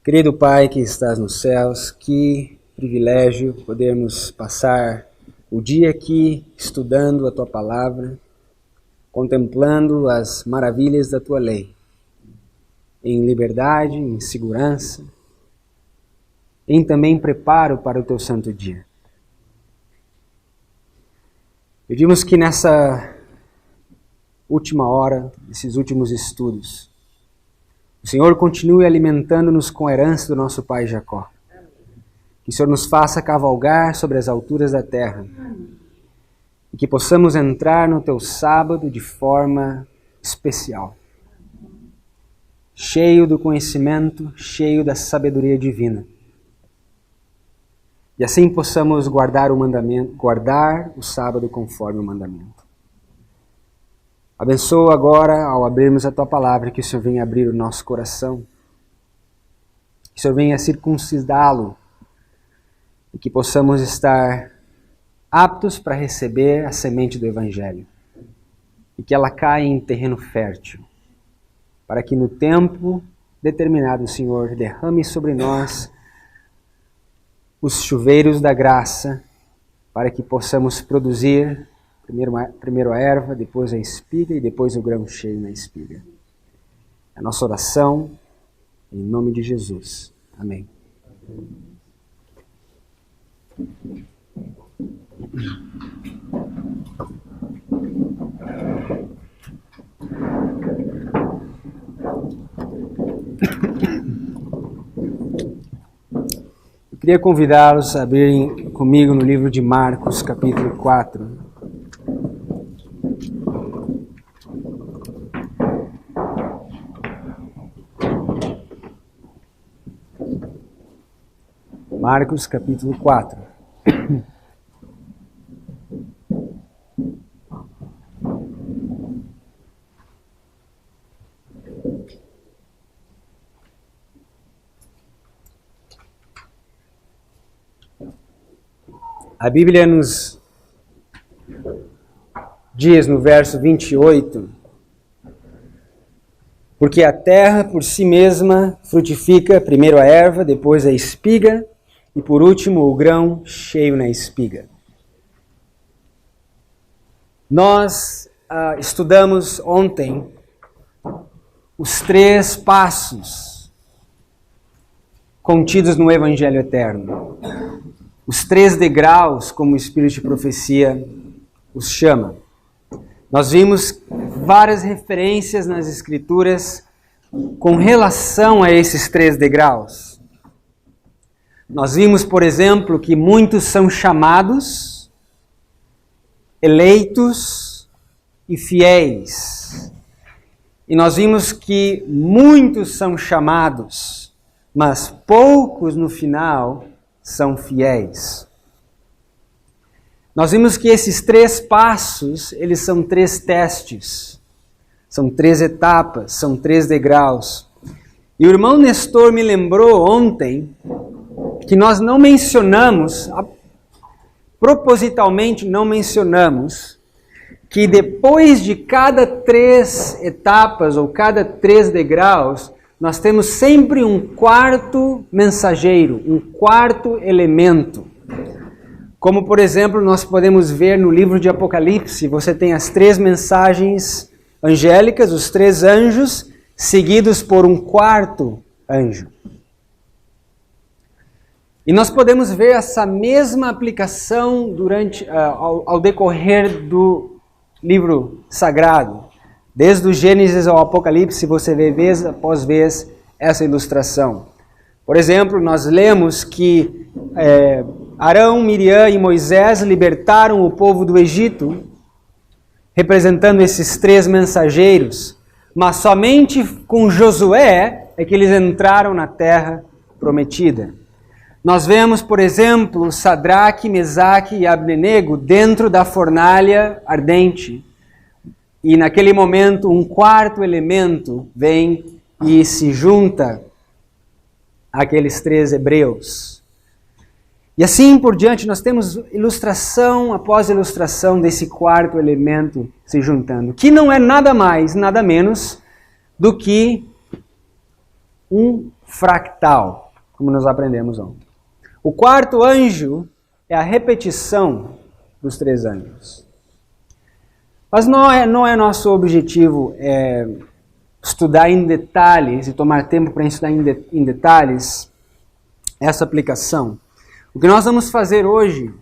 Querido Pai que estás nos céus, que privilégio podermos passar o dia aqui estudando a Tua Palavra, contemplando as maravilhas da Tua lei, em liberdade, em segurança, em também preparo para o Teu santo dia. Pedimos que nessa última hora, nesses últimos estudos, o Senhor continue alimentando-nos com a herança do nosso pai Jacó. Que o Senhor nos faça cavalgar sobre as alturas da terra. E que possamos entrar no Teu sábado de forma especial. Cheio do conhecimento, cheio da sabedoria divina. E assim possamos guardar o sábado conforme o mandamento. Abençoa agora, ao abrirmos a Tua Palavra, que o Senhor venha abrir o nosso coração, que o Senhor venha circuncidá-lo, e que possamos estar aptos para receber a semente do Evangelho, e que ela caia em terreno fértil, para que no tempo determinado o Senhor derrame sobre nós os chuveiros da graça, para que possamos produzir primeiro a erva, depois a espiga e depois o grão cheio na espiga. A nossa oração, em nome de Jesus. Amém. Eu queria convidá-los a abrirem comigo no livro de Marcos, capítulo 4. Marcos, capítulo 4. A Bíblia nos diz no verso 28, porque a terra por si mesma frutifica primeiro a erva, depois a espiga, e por último o grão cheio na espiga. Nós estudamos ontem os 3 passos contidos no Evangelho Eterno. Os 3 degraus, como o Espírito de Profecia os chama. Nós vimos várias referências nas Escrituras com relação a esses 3 degraus. Nós vimos, por exemplo, que muitos são chamados, eleitos e fiéis. E nós vimos que muitos são chamados, mas poucos no final são fiéis. Nós vimos que esses 3 passos, eles são 3 testes, são 3 etapas, são 3 degraus. E o irmão Nestor me lembrou ontem que nós não mencionamos, propositalmente não mencionamos, que depois de cada 3 etapas ou cada 3 degraus, nós temos sempre um quarto mensageiro, um quarto elemento. Como, por exemplo, nós podemos ver no livro de Apocalipse, você tem as 3 mensagens angélicas, os 3 anjos, seguidos por um quarto anjo. E nós podemos ver essa mesma aplicação ao decorrer do livro sagrado. Desde o Gênesis ao Apocalipse, você vê vez após vez essa ilustração. Por exemplo, nós lemos que Arão, Miriam e Moisés libertaram o povo do Egito, representando esses 3 mensageiros, mas somente com Josué é que eles entraram na terra prometida. Nós vemos, por exemplo, Sadraque, Mesaque e Abdenego dentro da fornalha ardente. E naquele momento um quarto elemento vem e se junta àqueles 3 hebreus. E assim por diante nós temos ilustração após ilustração desse quarto elemento se juntando, que não é nada mais, nada menos do que um fractal, como nós aprendemos ontem. O quarto anjo é a repetição dos 3 anjos. Mas não é nosso objetivo estudar em detalhes e tomar tempo para estudar em detalhes essa aplicação. O que nós vamos fazer hoje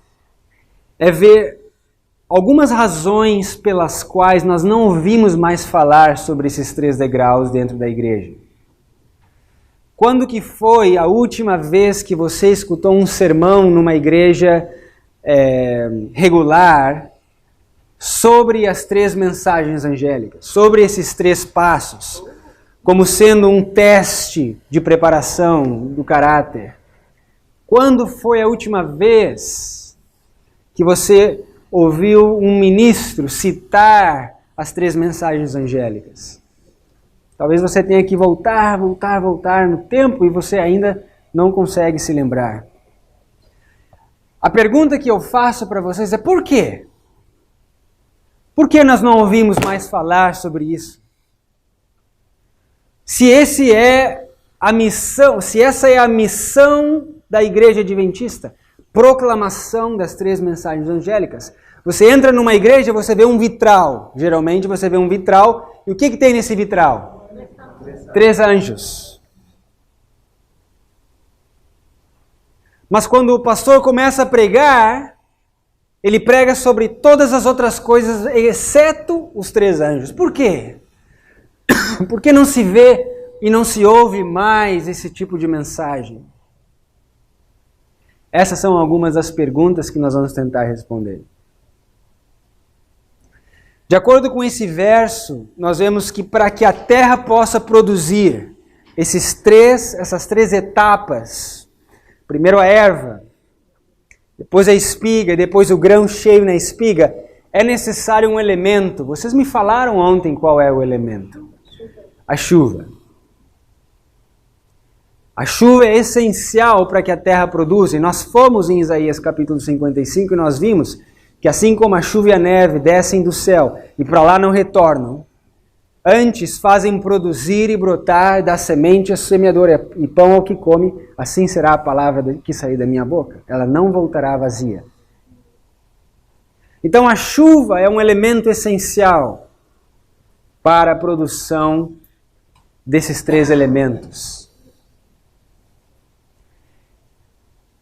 é ver algumas razões pelas quais nós não ouvimos mais falar sobre esses 3 degraus dentro da igreja. Quando que foi a última vez que você escutou um sermão numa igreja regular sobre as 3 mensagens angélicas, sobre esses 3 passos, como sendo um teste de preparação do caráter? Quando foi a última vez que você ouviu um ministro citar as 3 mensagens angélicas? Talvez você tenha que voltar no tempo e você ainda não consegue se lembrar. A pergunta que eu faço para vocês é por quê? Por que nós não ouvimos mais falar sobre isso? Se essa é a missão da Igreja Adventista, proclamação das 3 mensagens angélicas. Você entra numa igreja, você vê um vitral. Geralmente você vê um vitral. E o que tem nesse vitral? 3 anjos. Mas quando o pastor começa a pregar, ele prega sobre todas as outras coisas, exceto os 3 anjos. Por quê? Porque não se vê e não se ouve mais esse tipo de mensagem? Essas são algumas das perguntas que nós vamos tentar responder. De acordo com esse verso, nós vemos que para que a terra possa produzir essas três etapas, primeiro a erva, depois a espiga, depois o grão cheio na espiga, é necessário um elemento. Vocês me falaram ontem qual é o elemento. A chuva. A chuva é essencial para que a terra produza. E nós fomos em Isaías capítulo 55 e nós vimos que assim como a chuva e a neve descem do céu e para lá não retornam, antes fazem produzir e brotar da semente a semeadora e pão ao que come, assim será a palavra que sair da minha boca. Ela não voltará vazia. Então a chuva é um elemento essencial para a produção desses 3 elementos.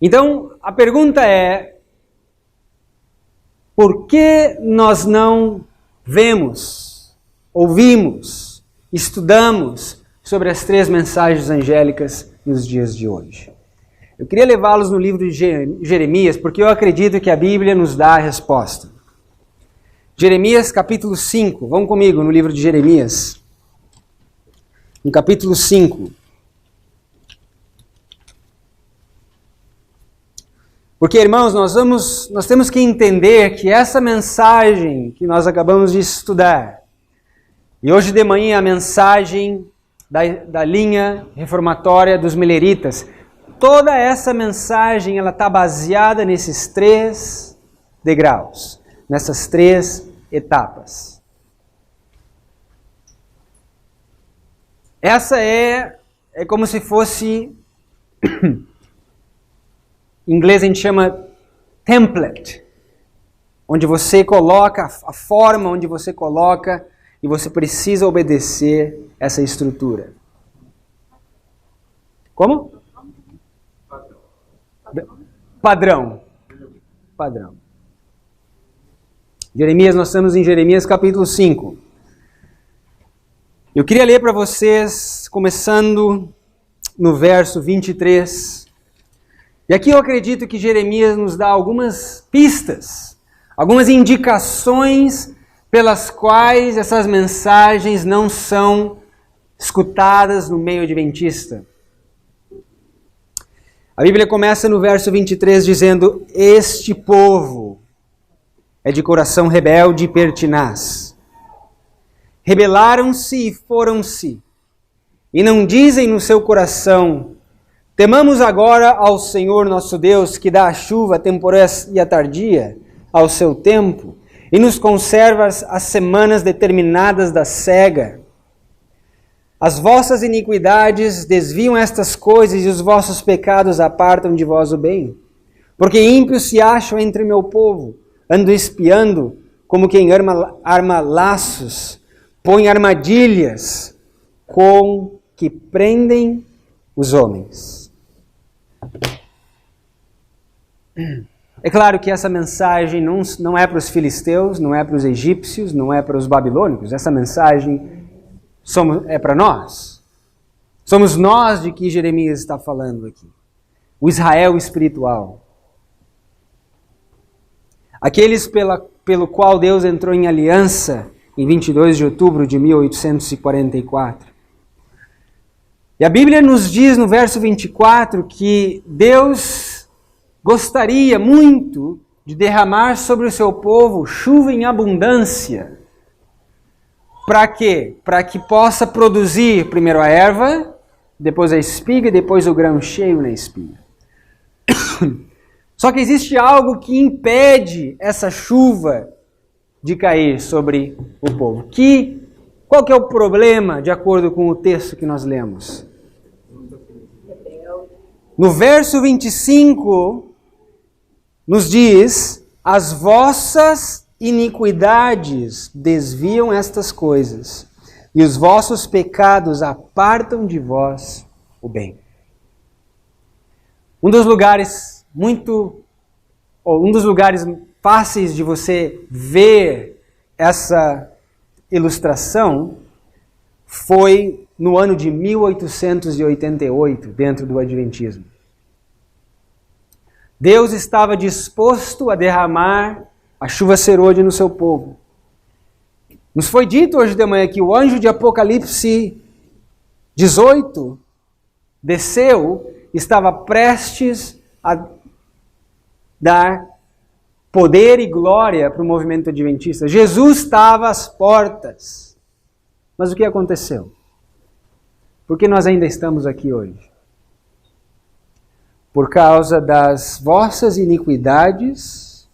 Então a pergunta é: por que nós não vemos, ouvimos, estudamos sobre as 3 mensagens angélicas nos dias de hoje? Eu queria levá-los no livro de Jeremias, porque eu acredito que a Bíblia nos dá a resposta. Jeremias capítulo 5, vamos comigo no livro de Jeremias, no capítulo 5. Porque, irmãos, nós temos que entender que essa mensagem que nós acabamos de estudar, e hoje de manhã a mensagem da linha reformatória dos Milleritas, toda essa mensagem ela está baseada nesses 3 degraus, nessas 3 etapas. Essa é como se fosse... Em inglês a gente chama template, onde você coloca a forma, onde você coloca e você precisa obedecer essa estrutura. Como? Padrão. Jeremias, nós estamos em Jeremias capítulo 5. Eu queria ler para vocês, começando no verso 23. E aqui eu acredito que Jeremias nos dá algumas pistas, algumas indicações pelas quais essas mensagens não são escutadas no meio adventista. A Bíblia começa no verso 23 dizendo: este povo é de coração rebelde e pertinaz. Rebelaram-se e foram-se, e não dizem no seu coração: temamos agora ao Senhor nosso Deus, que dá a chuva a temporã e a tardia ao seu tempo, e nos conserva as semanas determinadas da cega. As vossas iniquidades desviam estas coisas e os vossos pecados apartam de vós o bem. Porque ímpios se acham entre meu povo, ando espiando como quem arma laços, põe armadilhas com que prendem os homens. É claro que essa mensagem não é para os filisteus, não é para os egípcios, não é para os babilônicos. Essa mensagem é para nós. Somos nós de que Jeremias está falando aqui. O Israel espiritual. Aqueles pelo qual Deus entrou em aliança em 22 de outubro de 1844. E a Bíblia nos diz no verso 24 que Deus gostaria muito de derramar sobre o seu povo chuva em abundância. Para quê? Para que possa produzir primeiro a erva, depois a espiga e depois o grão cheio na espiga. Só que existe algo que impede essa chuva de cair sobre o povo. Qual que é o problema, de acordo com o texto que nós lemos? No verso 25, nos diz: as vossas iniquidades desviam estas coisas, e os vossos pecados apartam de vós o bem. Um dos lugares fáceis de você ver essa ilustração foi no ano de 1888, dentro do Adventismo. Deus estava disposto a derramar a chuva serôdia no seu povo. Nos foi dito hoje de manhã que o anjo de Apocalipse 18 desceu, estava prestes a dar poder e glória para o movimento adventista. Jesus estava às portas. Mas o que aconteceu? Por que nós ainda estamos aqui hoje? Por causa das vossas iniquidades,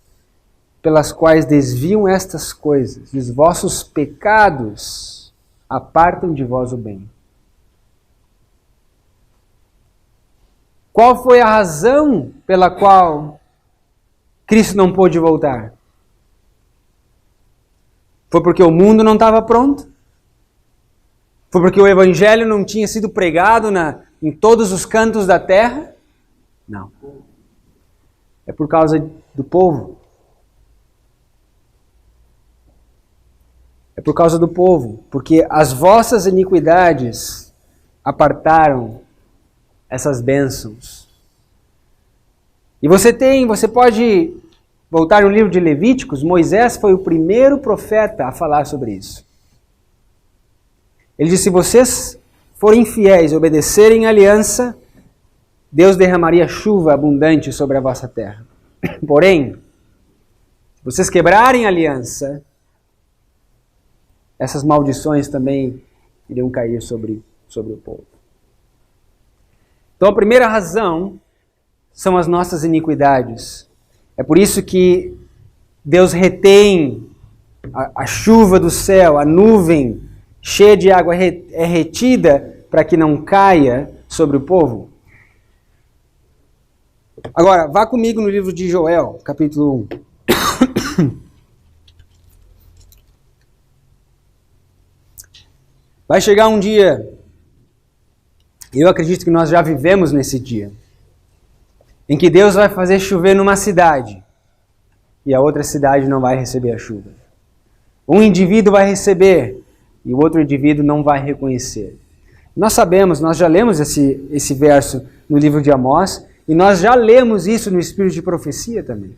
pelas quais desviam estas coisas, e os vossos pecados apartam de vós o bem. Qual foi a razão pela qual Cristo não pôde voltar? Foi porque o mundo não estava pronto? Foi porque o Evangelho não tinha sido pregado em todos os cantos da terra? Não. É por causa do povo. É por causa do povo. Porque as vossas iniquidades apartaram essas bênçãos. E você pode voltar no livro de Levíticos. Moisés foi o primeiro profeta a falar sobre isso. Ele disse: se vocês forem fiéis e obedecerem à aliança, Deus derramaria chuva abundante sobre a vossa terra. Porém, se vocês quebrarem a aliança, essas maldições também iriam cair sobre o povo. Então a primeira razão são as nossas iniquidades. É por isso que Deus retém a chuva do céu, a nuvem cheia de água é retida para que não caia sobre o povo. Agora, vá comigo no livro de Joel, capítulo 1. Vai chegar um dia, eu acredito que nós já vivemos nesse dia, em que Deus vai fazer chover numa cidade e a outra cidade não vai receber a chuva. Um indivíduo vai receber e o outro indivíduo não vai reconhecer. Nós sabemos, nós já lemos esse verso no livro de Amós e nós já lemos isso no Espírito de Profecia também.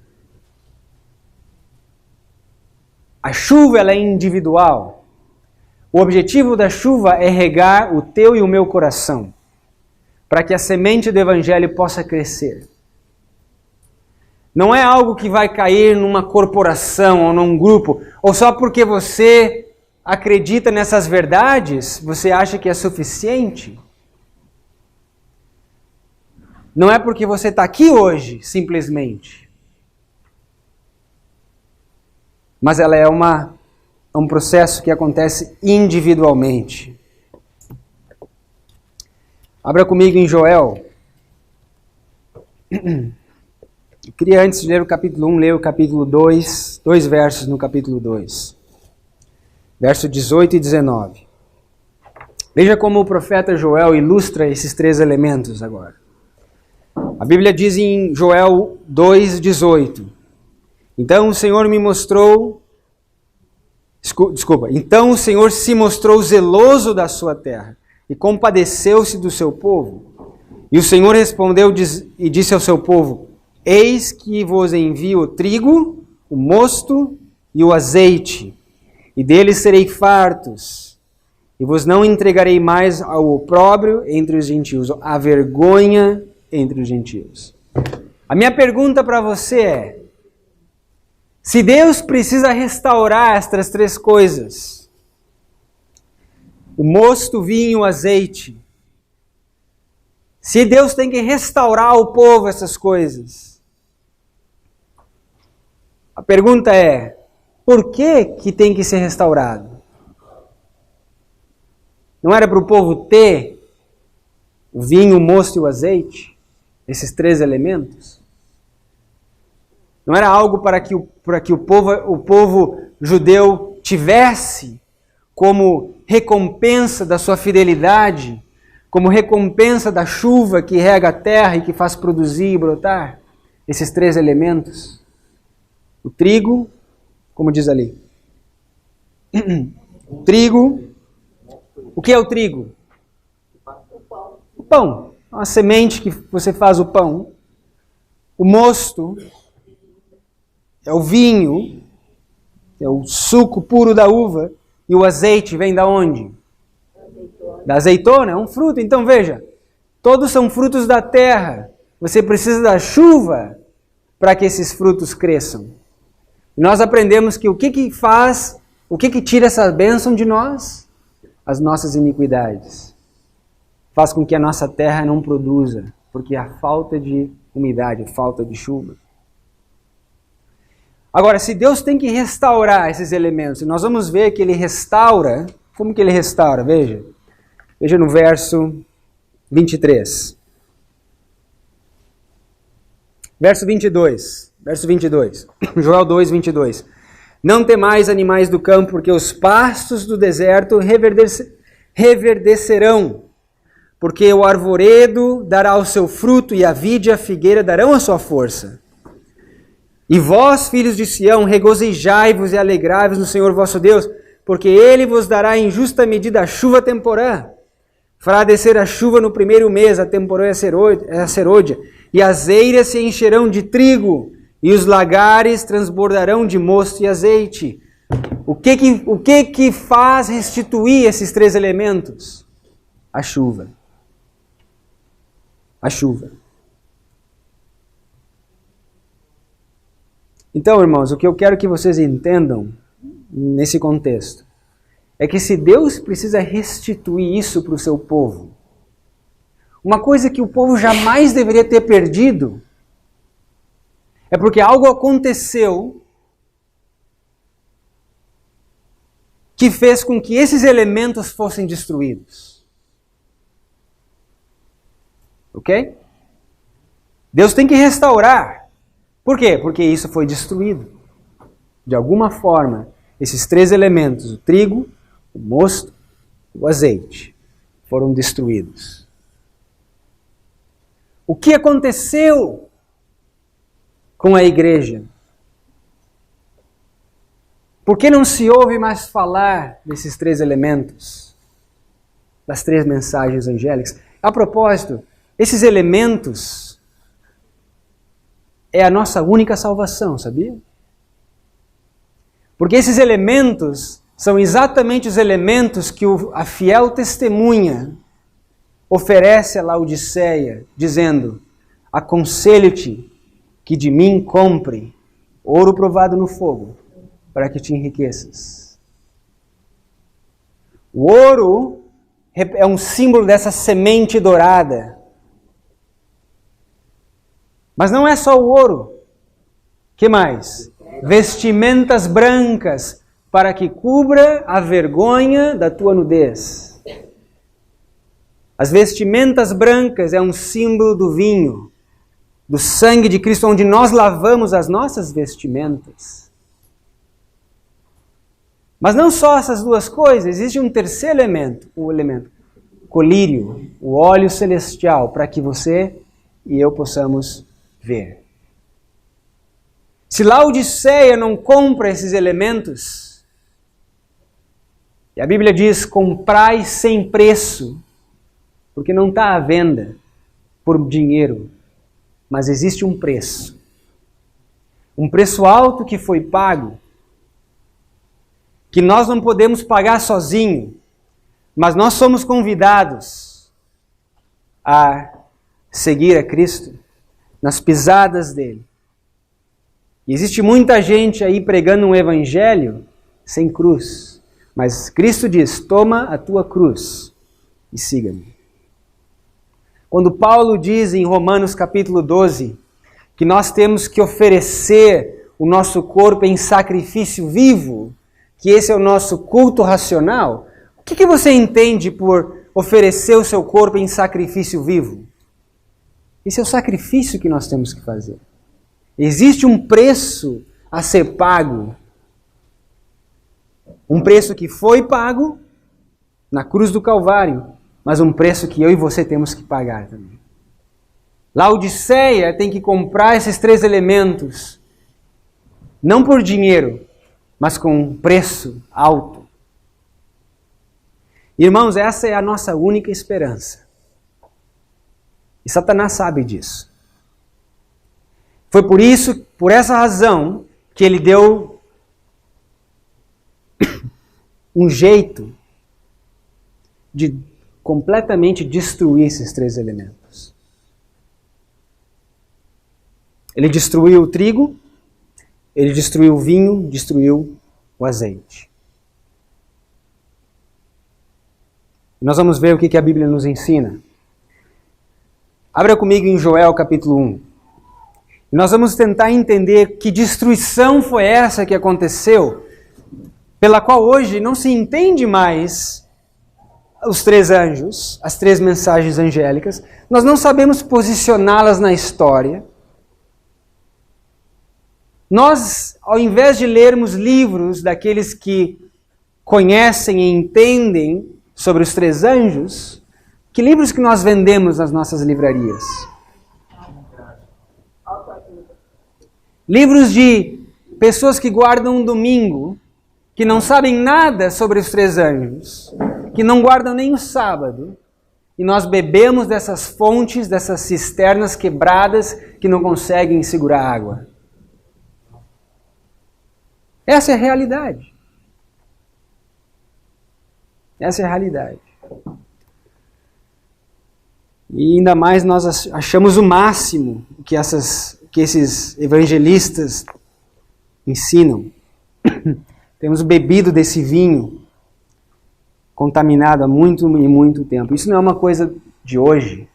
A chuva ela é individual. O objetivo da chuva é regar o teu e o meu coração, para que a semente do Evangelho possa crescer. Não é algo que vai cair numa corporação ou num grupo, ou só porque você acredita nessas verdades, você acha que é suficiente. Não é porque você está aqui hoje, simplesmente. Mas ela é um processo que acontece individualmente. Abra comigo em Joel. Eu queria, antes de ler o capítulo 1, ler o capítulo 2, dois versos no capítulo 2. Verso 18 e 19. Veja como o profeta Joel ilustra esses três elementos agora. A Bíblia diz em Joel 2,18. Então o Senhor me mostrou... Então o Senhor se mostrou zeloso da sua terra e compadeceu-se do seu povo. E o Senhor respondeu e disse ao seu povo: Eis que vos envio o trigo, o mosto e o azeite, e deles serei fartos, e vos não entregarei mais ao opróbrio entre os gentios, à vergonha entre os gentios. A minha pergunta para você é: se Deus precisa restaurar estas três coisas, o mosto, o vinho, o azeite, se Deus tem que restaurar ao povo essas coisas, a pergunta é: por que tem que ser restaurado? Não era para o povo ter o vinho, o mosto e o azeite? Esses três elementos? Não era algo para que o povo judeu tivesse como recompensa da sua fidelidade, como recompensa da chuva que rega a terra e que faz produzir e brotar? Esses três elementos. O trigo, como diz ali. O trigo. O que é o trigo? O pão. A semente que você faz o pão. O mosto é o vinho, é o suco puro da uva. E o azeite vem da onde? Da azeitona, é um fruto. Então veja, todos são frutos da terra. Você precisa da chuva para que esses frutos cresçam. E nós aprendemos que o que faz, o que tira essa bênção de nós? As nossas iniquidades. Faz com que a nossa terra não produza, porque há falta de umidade, falta de chuva. Agora, se Deus tem que restaurar esses elementos, e nós vamos ver que Ele restaura, como que Ele restaura? Veja no verso 23. Verso 22. Joel 2, 22. Não temais, animais do campo, porque os pastos do deserto reverdecerão, porque o arvoredo dará o seu fruto e a vide e a figueira darão a sua força. E vós, filhos de Sião, regozijai-vos e alegrai-vos no Senhor vosso Deus, porque Ele vos dará em justa medida a chuva temporã. Fará descer a chuva no primeiro mês, a temporã é a serôdia, e as eiras se encherão de trigo, e os lagares transbordarão de mosto e azeite. O que faz restituir esses três elementos? A chuva. A chuva. Então, irmãos, o que eu quero que vocês entendam nesse contexto é que se Deus precisa restituir isso para o seu povo, uma coisa que o povo jamais deveria ter perdido, é porque algo aconteceu que fez com que esses elementos fossem destruídos. Ok? Deus tem que restaurar. Por quê? Porque isso foi destruído. De alguma forma, esses três elementos, o trigo, o mosto, o azeite, foram destruídos. O que aconteceu com a igreja? Por que não se ouve mais falar desses três elementos? Das três mensagens angélicas? A propósito, esses elementos é a nossa única salvação, sabia? Porque esses elementos são exatamente os elementos que a fiel testemunha oferece a Laodiceia, dizendo: aconselho-te que de mim compre ouro provado no fogo, para que te enriqueças. O ouro é um símbolo dessa semente dourada. Mas não é só o ouro. Que mais? Vestimentas brancas, para que cubra a vergonha da tua nudez. As vestimentas brancas é um símbolo do vinho, do sangue de Cristo, onde nós lavamos as nossas vestimentas. Mas não só essas duas coisas, existe um terceiro elemento, colírio, o óleo celestial, para que você e eu possamos ver. Se Laodiceia não compra esses elementos, e a Bíblia diz, comprai sem preço, porque não está à venda por dinheiro, mas existe um preço. Um preço alto que foi pago, que nós não podemos pagar sozinho, mas nós somos convidados a seguir a Cristo nas pisadas dele. E existe muita gente aí pregando um evangelho sem cruz, mas Cristo diz, toma a tua cruz e siga-me. Quando Paulo diz em Romanos capítulo 12 que nós temos que oferecer o nosso corpo em sacrifício vivo, que esse é o nosso culto racional, o que você entende por oferecer o seu corpo em sacrifício vivo? Esse é o sacrifício que nós temos que fazer. Existe um preço a ser pago. Um preço que foi pago na cruz do Calvário, mas um preço que eu e você temos que pagar também. Laodiceia tem que comprar esses três elementos, não por dinheiro, mas com um preço alto. Irmãos, essa é a nossa única esperança. E Satanás sabe disso. Foi por essa razão, que ele deu um jeito de completamente destruir esses três elementos. Ele destruiu o trigo, ele destruiu o vinho, destruiu o azeite. Nós vamos ver o que a Bíblia nos ensina. Abra comigo em Joel capítulo 1. Nós vamos tentar entender que destruição foi essa que aconteceu, pela qual hoje não se entende mais os três anjos, as três mensagens angélicas. Nós não sabemos posicioná-las na história. Nós, ao invés de lermos livros daqueles que conhecem e entendem sobre os três anjos, que livros que nós vendemos nas nossas livrarias? Livros de pessoas que guardam um domingo, que não sabem nada sobre os três anjos, que não guardam nem o sábado, e nós bebemos dessas fontes, dessas cisternas quebradas que não conseguem segurar água. Essa é a realidade. Essa é a realidade. E ainda mais nós achamos o máximo que esses evangelistas ensinam. Temos bebido desse vinho contaminado há muito e muito tempo. Isso não é uma coisa de hoje.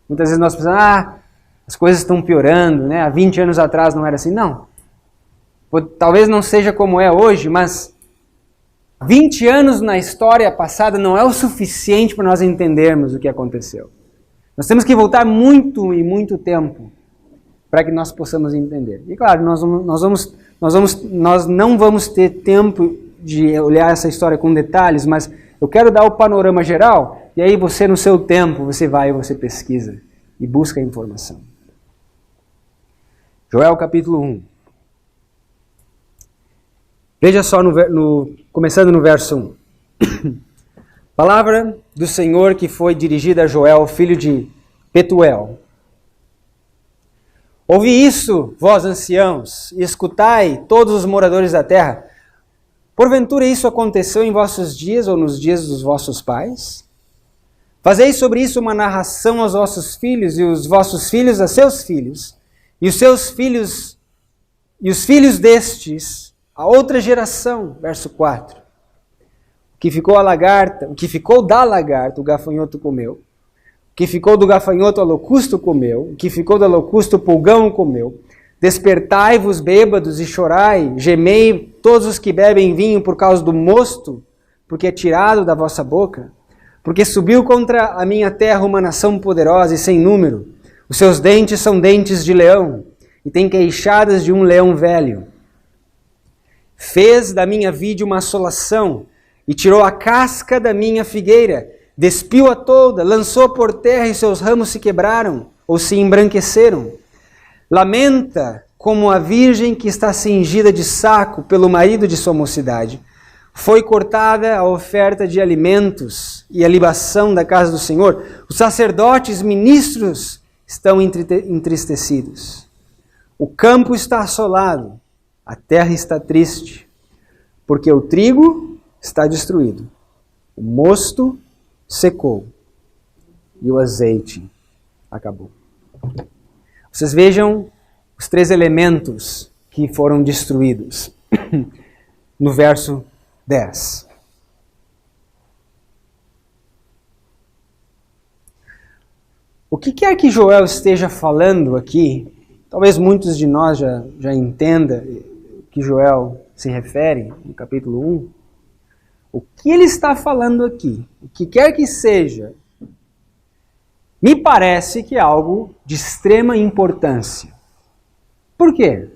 Muitas vezes nós pensamos, as coisas estão piorando, né? Há 20 anos atrás não era assim. Não. Talvez não seja como é hoje, mas 20 anos na história passada não é o suficiente para nós entendermos o que aconteceu. Nós temos que voltar muito e muito tempo para que nós possamos entender. E claro, nós não vamos ter tempo de olhar essa história com detalhes, mas eu quero dar o panorama geral, e aí você no seu tempo, você vai e você pesquisa e busca a informação. Joel capítulo 1. Veja só, começando no verso 1. Palavra do Senhor que foi dirigida a Joel, filho de Petuel. Ouvi isso, vós anciãos, e escutai, todos os moradores da terra. Porventura isso aconteceu em vossos dias ou nos dias dos vossos pais? Fazei sobre isso uma narração aos vossos filhos, e os vossos filhos a seus filhos, e os seus filhos, e os filhos destes a outra geração. Verso 4. O que ficou da lagarta, o gafanhoto comeu. O que ficou do gafanhoto, a locusto comeu. O que ficou da locusto, o pulgão comeu. Despertai-vos, bêbados, e chorai. Gemei todos os que bebem vinho por causa do mosto, porque é tirado da vossa boca. Porque subiu contra a minha terra uma nação poderosa e sem número. Os seus dentes são dentes de leão, e tem queixadas de um leão velho. Fez da minha vide uma assolação, e tirou a casca da minha figueira, despiu-a toda, lançou por terra e seus ramos se quebraram, ou se embranqueceram. Lamenta como a virgem que está cingida de saco pelo marido de sua mocidade. Foi cortada a oferta de alimentos e a libação da casa do Senhor. Os sacerdotes, ministros, estão entristecidos. O campo está assolado, a terra está triste, porque o trigo está destruído, o mosto secou e o azeite acabou. Vocês vejam os 3 elementos que foram destruídos no verso 10. O que quer que Joel esteja falando aqui, talvez muitos de nós já entendam que Joel se refere no capítulo 1. O que ele está falando aqui, o que quer que seja, me parece que é algo de extrema importância. Por quê?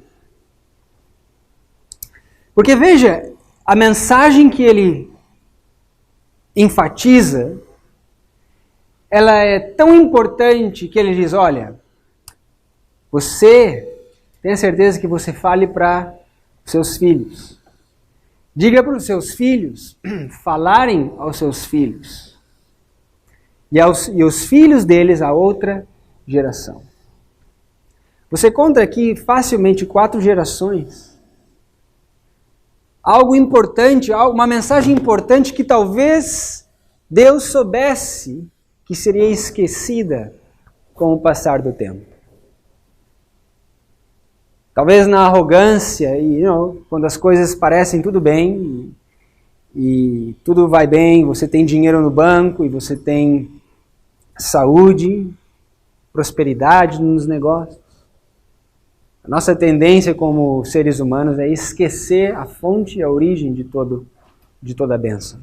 Porque veja, a mensagem que ele enfatiza, ela é tão importante que ele diz, olha, você tenha certeza que você fale para os seus filhos. Diga para os seus filhos falarem aos seus filhos. E os filhos deles a outra geração. Você conta aqui facilmente 4 gerações. Algo importante, uma mensagem importante que talvez Deus soubesse que seria esquecida com o passar do tempo. Talvez na arrogância, e quando as coisas parecem tudo bem, e tudo vai bem, você tem dinheiro no banco, e você tem saúde, prosperidade nos negócios. A nossa tendência como seres humanos é esquecer a fonte e a origem de toda a bênção.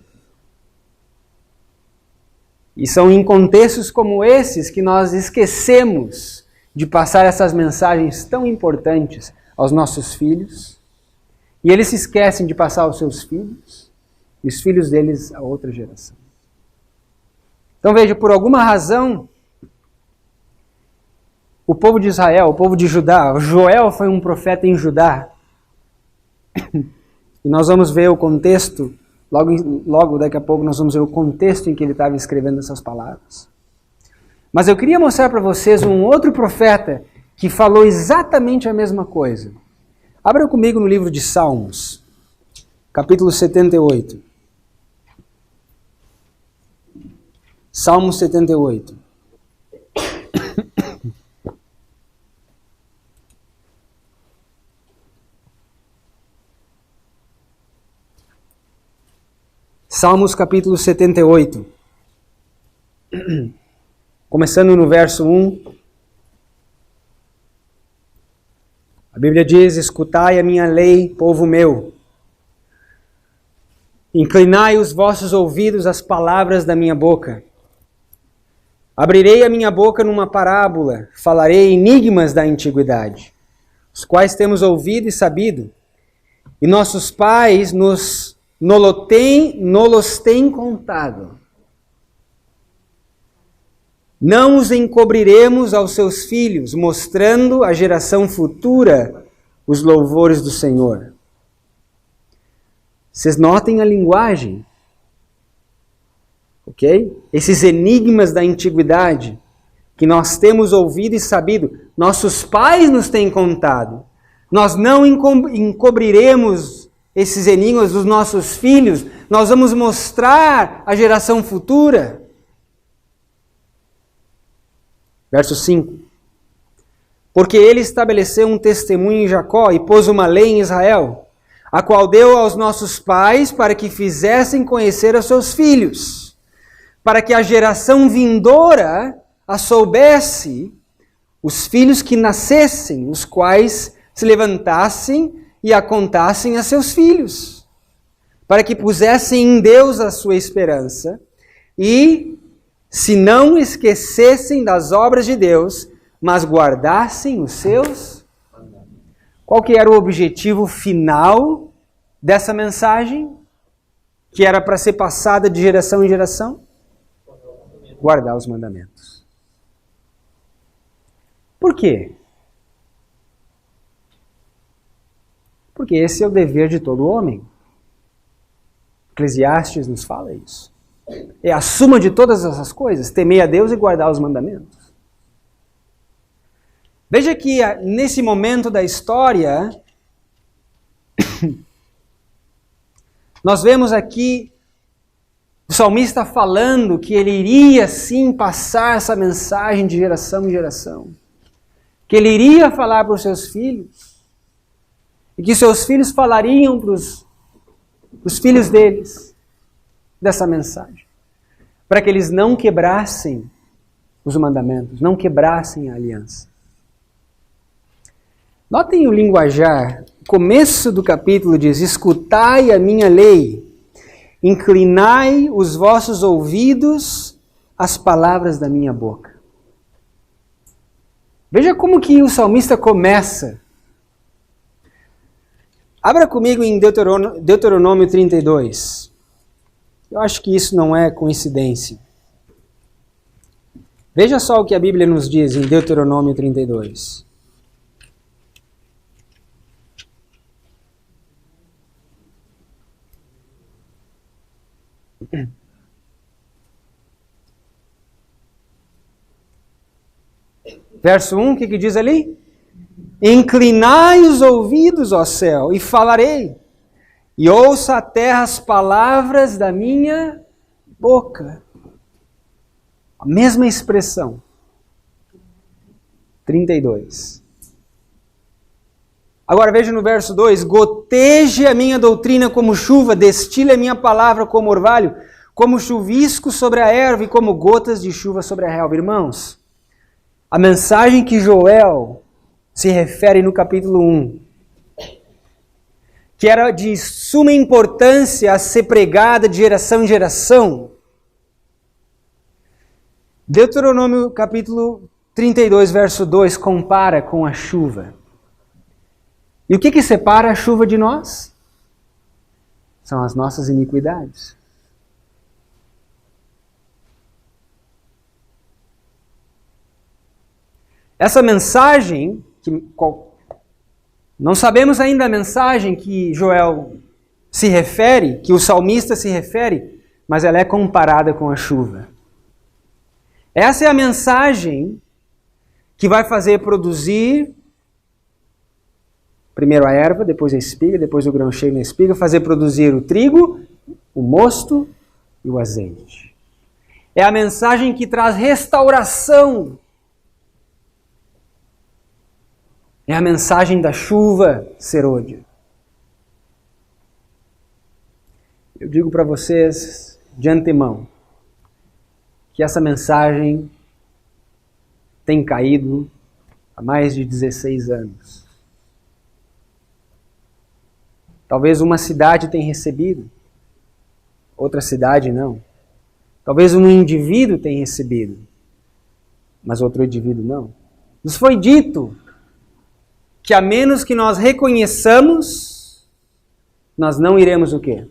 E são em contextos como esses que nós esquecemos de passar essas mensagens tão importantes aos nossos filhos, e eles se esquecem de passar aos seus filhos, e os filhos deles a outra geração. Então veja, por alguma razão, o povo de Israel, o povo de Judá, Joel foi um profeta em Judá, e nós vamos ver o contexto, logo daqui a pouco nós vamos ver o contexto em que ele estava escrevendo essas palavras. Mas eu queria mostrar para vocês um outro profeta que falou exatamente a mesma coisa. Abra comigo no livro de Salmos, capítulo 78. Salmo 78. Salmos capítulo 78. Começando no verso 1. A Bíblia diz: escutai a minha lei, povo meu. Inclinai os vossos ouvidos às palavras da minha boca. Abrirei a minha boca numa parábola, falarei enigmas da antiguidade, os quais temos ouvido e sabido, e nossos pais nos têm contado. Não os encobriremos aos seus filhos, mostrando à geração futura os louvores do Senhor. Vocês notem a linguagem, ok? Esses enigmas da antiguidade que nós temos ouvido e sabido, nossos pais nos têm contado. Nós não encobriremos esses enigmas dos nossos filhos, nós vamos mostrar à geração futura. Verso 5. Porque ele estabeleceu um testemunho em Jacó e pôs uma lei em Israel, a qual deu aos nossos pais para que fizessem conhecer aos seus filhos, para que a geração vindoura a soubesse, os filhos que nascessem, os quais se levantassem e a contassem a seus filhos, para que pusessem em Deus a sua esperança, e se não esquecessem das obras de Deus, mas guardassem os seus. Qual que era o objetivo final dessa mensagem? Que era para ser passada de geração em geração? Guardar os mandamentos. Por quê? Porque esse é o dever de todo homem. Eclesiastes nos fala isso. É a suma de todas essas coisas, temer a Deus e guardar os mandamentos. Veja que nesse momento da história, nós vemos aqui o salmista falando que ele iria sim passar essa mensagem de geração em geração. Que ele iria falar para os seus filhos. E que seus filhos falariam para os filhos deles dessa mensagem. Para que eles não quebrassem os mandamentos, não quebrassem a aliança. Notem o linguajar. O começo do capítulo diz: escutai a minha lei, inclinai os vossos ouvidos às palavras da minha boca. Veja como que o salmista começa. Abra comigo em Deuteronômio 32. Eu acho que isso não é coincidência. Veja só o que a Bíblia nos diz em Deuteronômio 32. Verso 1, o que diz ali? Inclinai os ouvidos, ó céu, e falarei, e ouça a terra as palavras da minha boca. A mesma expressão. 32. Agora veja no verso 2, goteje a minha doutrina como chuva, destile a minha palavra como orvalho, como chuvisco sobre a erva e como gotas de chuva sobre a relva. Irmãos, a mensagem que Joel se refere no capítulo 1, que era de suma importância a ser pregada de geração em geração. Deuteronômio capítulo 32, verso 2, compara com a chuva. E o que separa a chuva de nós? São as nossas iniquidades. Essa mensagem, não sabemos ainda a mensagem que Joel se refere, que o salmista se refere, mas ela é comparada com a chuva. Essa é a mensagem que vai fazer produzir primeiro a erva, depois a espiga, depois o grão cheio na espiga, fazer produzir o trigo, o mosto e o azeite. É a mensagem que traz restauração. É a mensagem da chuva serôdia. Eu digo para vocês de antemão que essa mensagem tem caído há mais de 16 anos. Talvez uma cidade tenha recebido, outra cidade não. Talvez um indivíduo tenha recebido, mas outro indivíduo não. Nos foi dito que a menos que nós reconheçamos, nós não iremos o quê?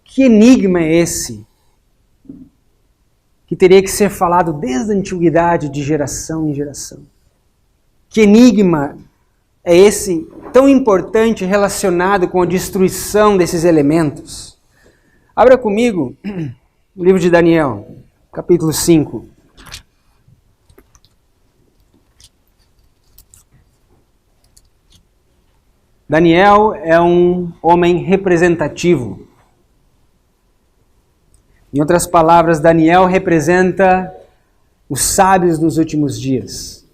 Que enigma é esse? Que teria que ser falado desde a antiguidade, de geração em geração. Que enigma é esse tão importante relacionado com a destruição desses elementos? Abra comigo o livro de Daniel, capítulo 5. Daniel é um homem representativo. Em outras palavras, Daniel representa os sábios dos últimos dias,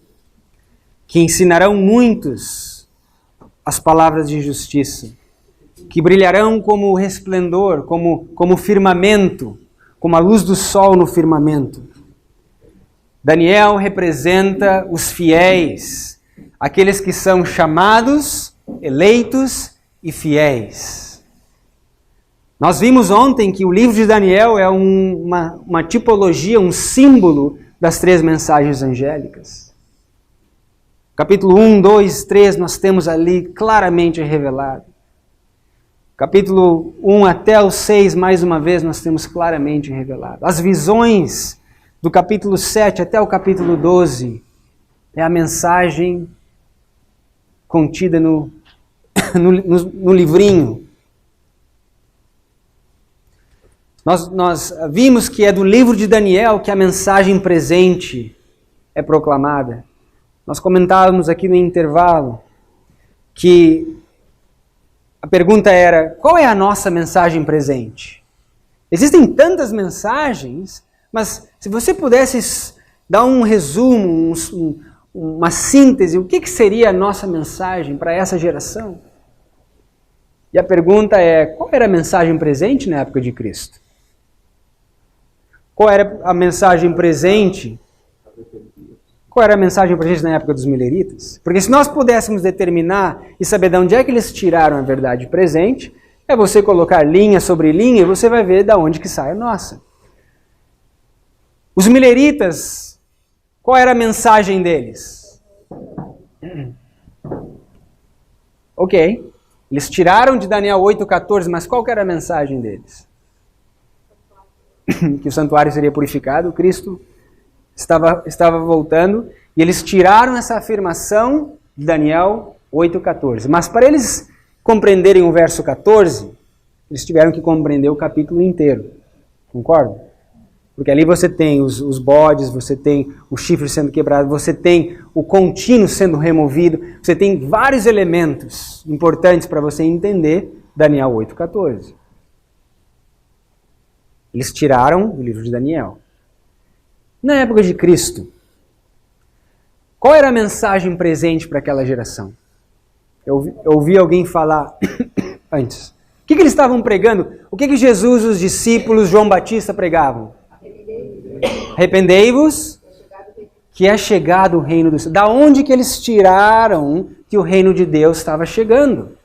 que ensinarão muitos as palavras de justiça, que brilharão como resplendor, como firmamento, como a luz do sol no firmamento. Daniel representa os fiéis, aqueles que são chamados eleitos e fiéis. Nós vimos ontem que o livro de Daniel é uma tipologia, um símbolo das 3 mensagens angélicas. Capítulo 1, 2, 3 nós temos ali claramente revelado. Capítulo 1 até o 6, mais uma vez, nós temos claramente revelado. As visões do capítulo 7 até o capítulo 12 é a mensagem contida no livrinho. Nós vimos que é do livro de Daniel que a mensagem presente é proclamada. Nós comentávamos aqui no intervalo que a pergunta era: qual é a nossa mensagem presente? Existem tantas mensagens, mas se você pudesse dar um resumo, uma síntese, o que seria a nossa mensagem para essa geração? E a pergunta é: qual era a mensagem presente na época de Cristo? Qual era a mensagem presente? Qual era a mensagem presente na época dos mileritas? Porque se nós pudéssemos determinar e saber de onde é que eles tiraram a verdade presente, é você colocar linha sobre linha e você vai ver de onde que sai a nossa. Os mileritas, qual era a mensagem deles? Ok, eles tiraram de Daniel 8,14, mas qual que era a mensagem deles? Que o santuário seria purificado, Cristo estava voltando, e eles tiraram essa afirmação de Daniel 8,14. Mas para eles compreenderem o verso 14, eles tiveram que compreender o capítulo inteiro. Concorda? Porque ali você tem os bodes, você tem o chifre sendo quebrado, você tem o contínuo sendo removido, você tem vários elementos importantes para você entender Daniel 8,14. Eles tiraram do livro de Daniel. Na época de Cristo, qual era a mensagem presente para aquela geração? Eu ouvi alguém falar antes. O que eles estavam pregando? O que Jesus, os discípulos, João Batista pregavam? Arrependei-vos, que é chegado o reino do céu. Da onde que eles tiraram que o reino de Deus estava chegando?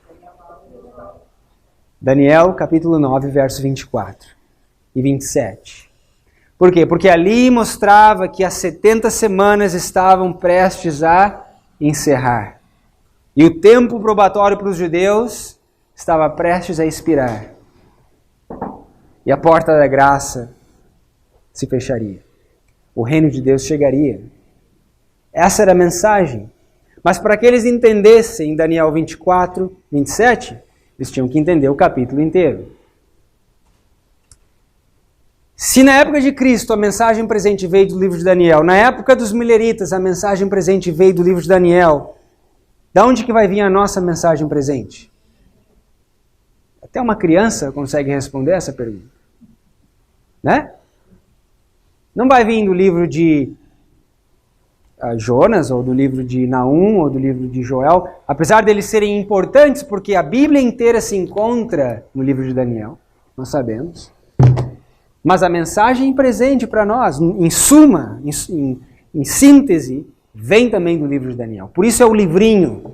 Daniel, capítulo 9, verso 24 e 27. Por quê? Porque ali mostrava que as 70 semanas estavam prestes a encerrar. E o tempo probatório para os judeus estava prestes a expirar. E a porta da graça se fecharia. O reino de Deus chegaria. Essa era a mensagem. Mas para que eles entendessem Daniel 24, 27, eles tinham que entender o capítulo inteiro. Se na época de Cristo a mensagem presente veio do livro de Daniel, na época dos mileritas a mensagem presente veio do livro de Daniel, da onde que vai vir a nossa mensagem presente? Até uma criança consegue responder essa pergunta. Né? Não vai vir do livro de Jonas, ou do livro de Naum, ou do livro de Joel, apesar deles serem importantes, porque a Bíblia inteira se encontra no livro de Daniel, nós sabemos. Mas a mensagem presente para nós, em suma, em síntese, vem também do livro de Daniel. Por isso é o livrinho.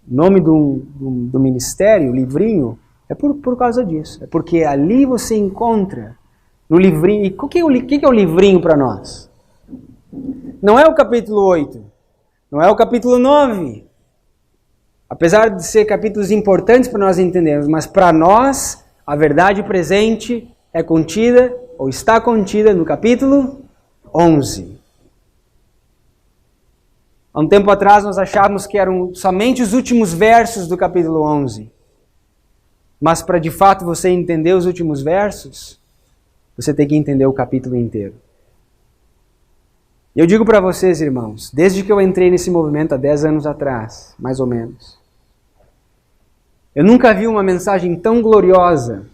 O nome do ministério, livrinho, é por causa disso. É porque ali você encontra no livrinho. E o que é o livrinho para nós? Não é o capítulo 8, não é o capítulo 9. Apesar de ser capítulos importantes para nós entendermos, mas para nós a verdade presente é contida, ou está contida, no capítulo 11. Há um tempo atrás nós achávamos que eram somente os últimos versos do capítulo 11. Mas para de fato você entender os últimos versos, você tem que entender o capítulo inteiro. E eu digo para vocês, irmãos, desde que eu entrei nesse movimento há 10 anos atrás, mais ou menos, eu nunca vi uma mensagem tão gloriosa.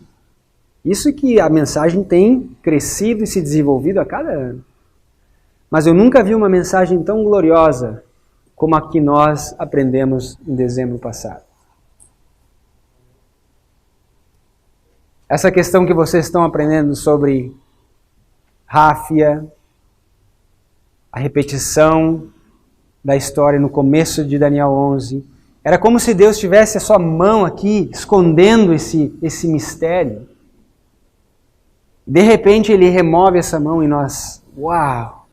Isso que a mensagem tem crescido e se desenvolvido a cada ano. Mas eu nunca vi uma mensagem tão gloriosa como a que nós aprendemos em dezembro passado. Essa questão que vocês estão aprendendo sobre ráfia, a repetição, da história, no começo de Daniel 11. Era como se Deus tivesse a sua mão aqui, escondendo esse mistério. De repente Ele remove essa mão e nós, uau!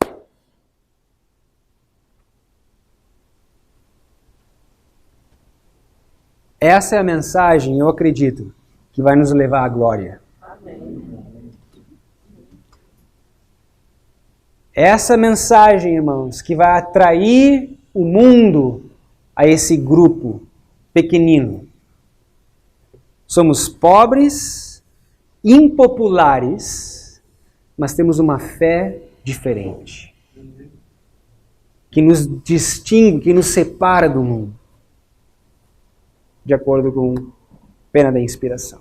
Essa é a mensagem, eu acredito, que vai nos levar à glória. Amém. Essa mensagem, irmãos, que vai atrair o mundo a esse grupo pequenino. Somos pobres, impopulares, mas temos uma fé diferente, que nos distingue, que nos separa do mundo, de acordo com Pena da Inspiração.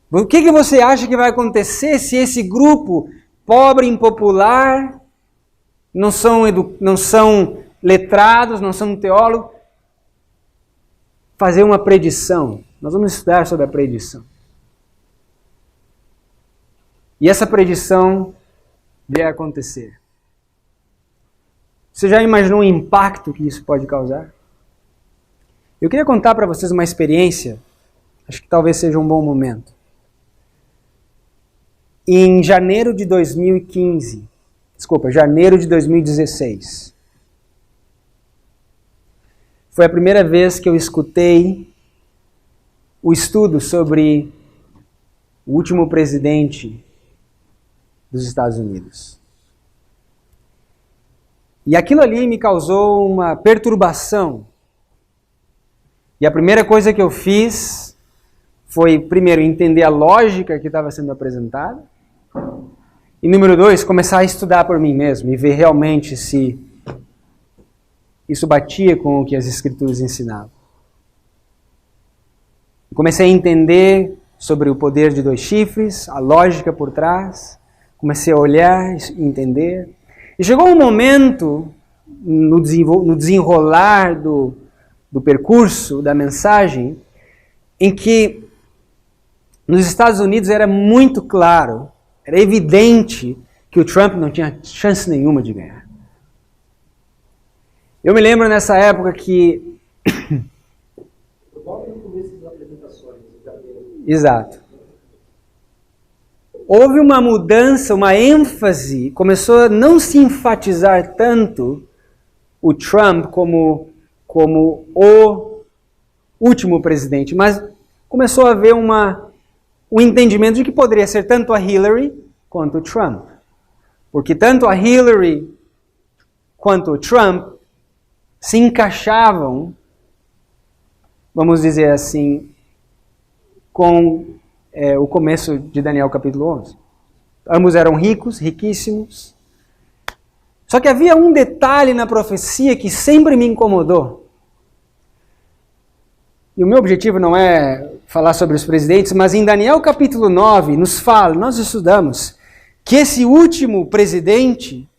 O que você acha que vai acontecer se esse grupo pobre, impopular, não são letrados, não são teólogos, fazer uma predição? Nós vamos estudar sobre a predição. E essa predição vai acontecer. Você já imaginou o impacto que isso pode causar? Eu queria contar para vocês uma experiência, acho que talvez seja um bom momento. Em janeiro de 2016, foi a primeira vez que eu escutei o estudo sobre o último presidente dos Estados Unidos. E aquilo ali me causou uma perturbação. E a primeira coisa que eu fiz foi, primeiro, entender a lógica que estava sendo apresentada. E número 2, começar a estudar por mim mesmo e ver realmente se isso batia com o que as Escrituras ensinavam. Comecei a entender sobre o poder de 2 chifres, a lógica por trás. Comecei a olhar e entender. E chegou um momento, no desenrolar do percurso, da mensagem, em que nos Estados Unidos era muito claro, era evidente que o Trump não tinha chance nenhuma de ganhar. Eu me lembro nessa época que... Logo no começo das apresentações. Exato. Houve uma mudança, uma ênfase, começou a não se enfatizar tanto o Trump como o último presidente, mas começou a haver um entendimento de que poderia ser tanto a Hillary quanto o Trump. Porque tanto a Hillary quanto o Trump se encaixavam, vamos dizer assim, com o começo de Daniel capítulo 11. Ambos eram ricos, riquíssimos. Só que havia um detalhe na profecia que sempre me incomodou. E o meu objetivo não é falar sobre os presidentes, mas em Daniel capítulo 9 nos fala, nós estudamos, que esse último presidente,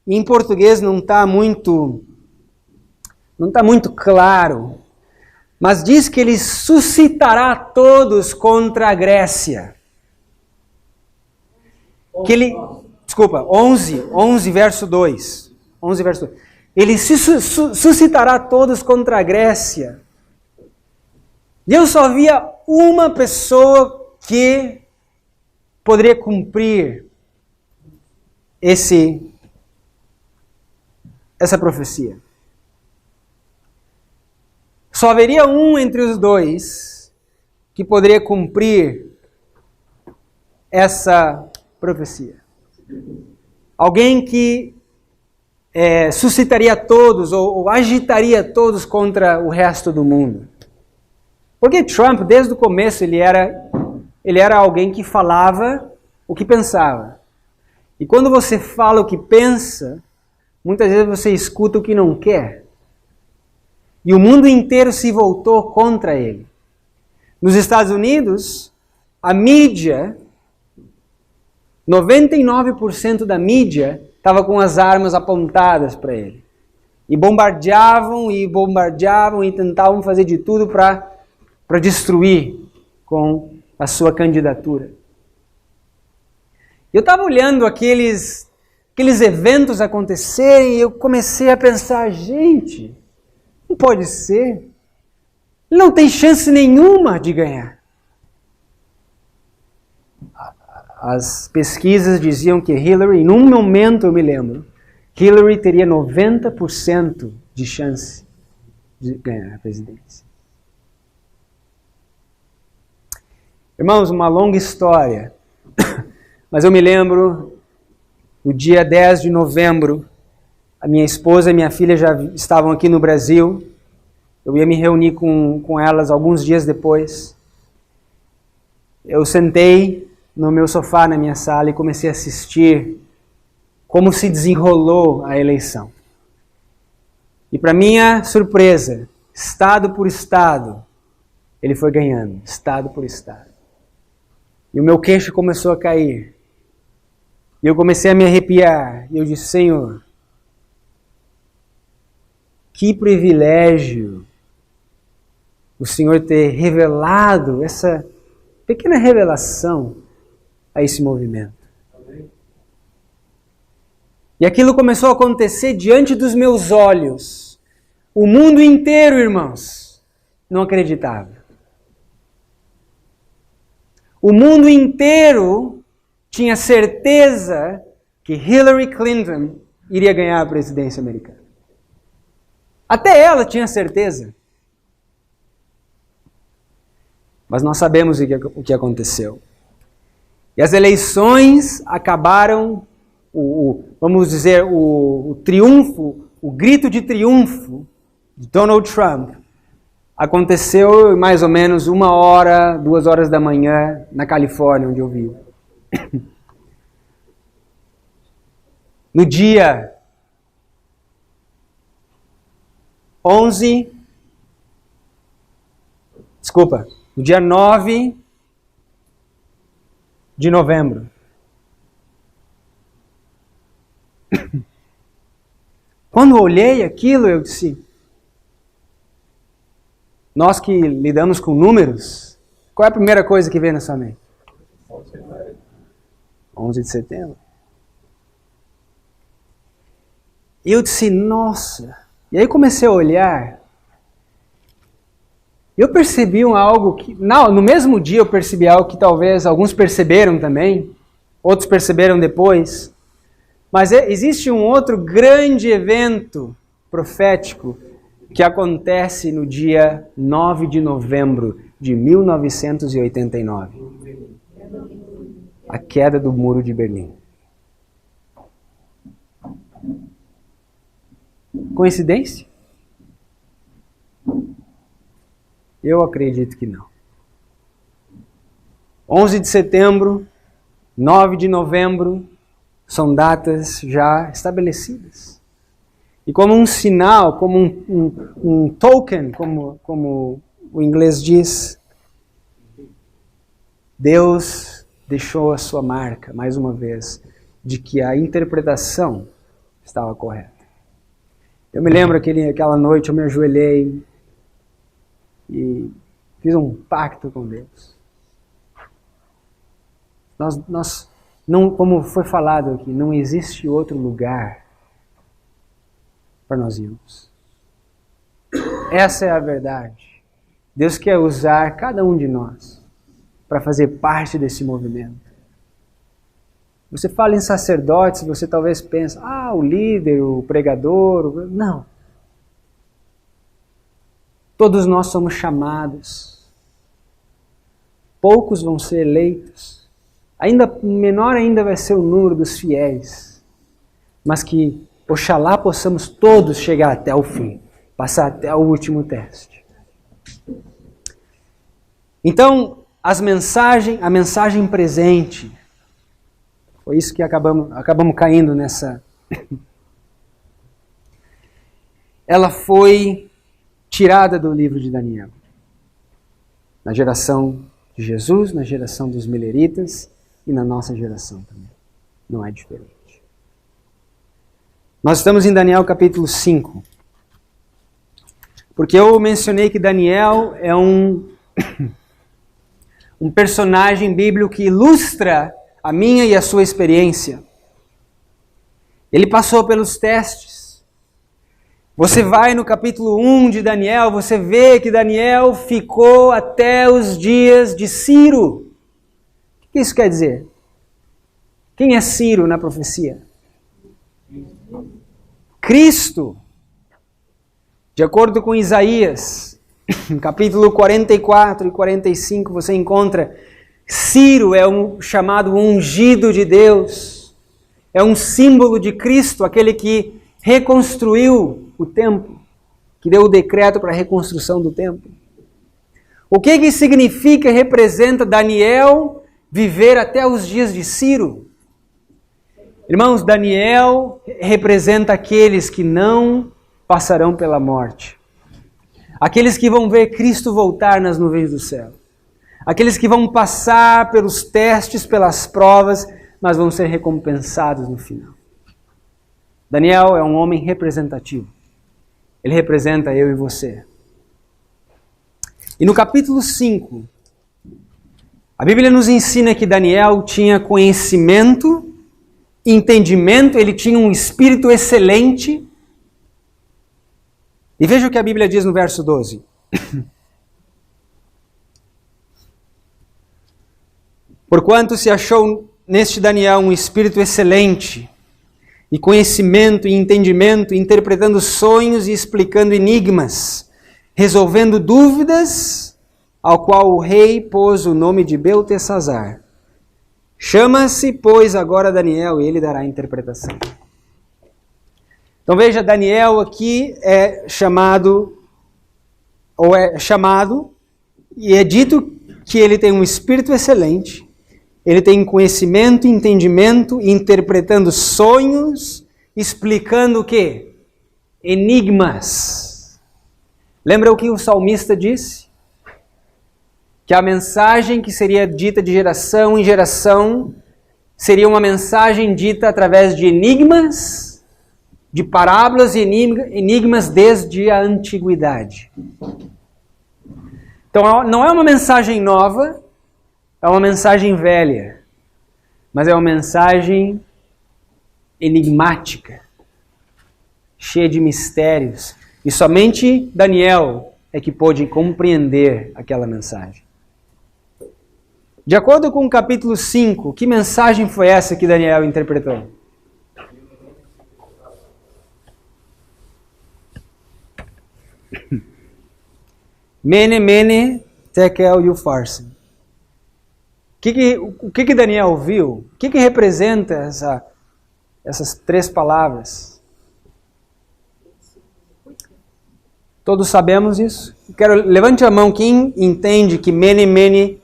em português não está muito claro, mas diz que ele suscitará todos contra a Grécia. Que ele, 11 verso 2. 11 verso 2. Ele suscitará todos contra a Grécia. E eu só via uma pessoa que poderia cumprir essa profecia. Só haveria um entre os dois que poderia cumprir essa profecia. Alguém que suscitaria todos ou agitaria todos contra o resto do mundo. Porque Trump, desde o começo, ele era alguém que falava o que pensava. E quando você fala o que pensa, muitas vezes você escuta o que não quer. E o mundo inteiro se voltou contra ele. Nos Estados Unidos, a mídia, 99% da mídia estava com as armas apontadas para ele. E bombardeavam e tentavam fazer de tudo para destruir com a sua candidatura. Eu estava olhando aqueles aqueles eventos acontecerem, e eu comecei a pensar, gente, não pode ser. Ele não tem chance nenhuma de ganhar. As pesquisas diziam que Hillary, num momento eu me lembro, Hillary teria 90% de chance de ganhar a presidência. Irmãos, uma longa história, mas eu me lembro, no dia 10 de novembro, a minha esposa e minha filha já estavam aqui no Brasil. Eu ia me reunir com elas alguns dias depois. Eu sentei no meu sofá na minha sala e comecei a assistir como se desenrolou a eleição. E para minha surpresa, estado por estado, ele foi ganhando, estado por estado. E o meu queixo começou a cair. E eu comecei a me arrepiar. E eu disse, Senhor, que privilégio o Senhor ter revelado essa pequena revelação a esse movimento. E aquilo começou a acontecer diante dos meus olhos. O mundo inteiro, irmãos, não acreditava. O mundo inteiro tinha certeza que Hillary Clinton iria ganhar a presidência americana. Até ela tinha certeza. Mas nós sabemos o que aconteceu. E as eleições acabaram, vamos dizer, o triunfo, o grito de triunfo de Donald Trump aconteceu mais ou menos 1h, 2h da manhã na Califórnia, onde eu vivo. No dia 9 de novembro. Quando eu olhei aquilo, eu disse, nós que lidamos com números, qual é a primeira coisa que vem na sua mente? 11 de setembro. E eu disse, nossa. E aí comecei a olhar. Eu percebi algo que, no mesmo dia eu percebi algo que talvez alguns perceberam também, outros perceberam depois. Mas existe um outro grande evento profético que acontece no dia 9 de novembro de 1989. A queda do Muro de Berlim. Coincidência? Eu acredito que não. 11 de setembro, 9 de novembro, são datas já estabelecidas. E como um sinal, como um token, como o inglês diz, Deus deixou a sua marca, mais uma vez, de que a interpretação estava correta. Eu me lembro aquela noite, eu me ajoelhei e fiz um pacto com Deus. Nós não, como foi falado aqui, não existe outro lugar para nós irmos. Essa é a verdade. Deus quer usar cada um de nós para fazer parte desse movimento. Você fala em sacerdotes, você talvez pense, o líder, o pregador. Não. Todos nós somos chamados. Poucos vão ser eleitos. Menor ainda vai ser o número dos fiéis. Mas que, oxalá, possamos todos chegar até o fim. Passar até o último teste. Então, a mensagem presente, foi isso que acabamos caindo nessa. Ela foi tirada do livro de Daniel. Na geração de Jesus, na geração dos mileritas e na nossa geração também. Não é diferente. Nós estamos em Daniel capítulo 5. Porque eu mencionei que Daniel é um personagem bíblico que ilustra a minha e a sua experiência. Ele passou pelos testes. Você vai no capítulo 1 de Daniel, você vê que Daniel ficou até os dias de Ciro. O que isso quer dizer? Quem é Ciro na profecia? Cristo. De acordo com Isaías, no capítulo 44 e 45, você encontra Ciro é um chamado ungido de Deus. É um símbolo de Cristo, aquele que reconstruiu o templo, que deu o decreto para a reconstrução do templo. O que significa e representa Daniel viver até os dias de Ciro? Irmãos, Daniel representa aqueles que não passarão pela morte. Aqueles que vão ver Cristo voltar nas nuvens do céu. Aqueles que vão passar pelos testes, pelas provas, mas vão ser recompensados no final. Daniel é um homem representativo. Ele representa eu e você. E no capítulo 5, a Bíblia nos ensina que Daniel tinha conhecimento, entendimento, ele tinha um espírito excelente. E veja o que a Bíblia diz no verso 12. Porquanto se achou neste Daniel um espírito excelente, e conhecimento e entendimento, interpretando sonhos e explicando enigmas, resolvendo dúvidas, ao qual o rei pôs o nome de Beltesazar. Chama-se, pois, agora Daniel, e ele dará a interpretação. Então veja, Daniel aqui é chamado, e é dito que ele tem um espírito excelente, ele tem conhecimento, entendimento, interpretando sonhos, explicando o quê? Enigmas. Lembra o que o salmista disse? Que a mensagem que seria dita de geração em geração seria uma mensagem dita através de enigmas, de parábolas e enigmas desde a antiguidade. Então não é uma mensagem nova, é uma mensagem velha, mas é uma mensagem enigmática, cheia de mistérios. E somente Daniel é que pôde compreender aquela mensagem. De acordo com o capítulo 5, que mensagem foi essa que Daniel interpretou? Mene, mene, tekel e upharsin. O que Daniel viu? O que representa essas três palavras? Todos sabemos isso? Levante a mão quem entende que mene, mene,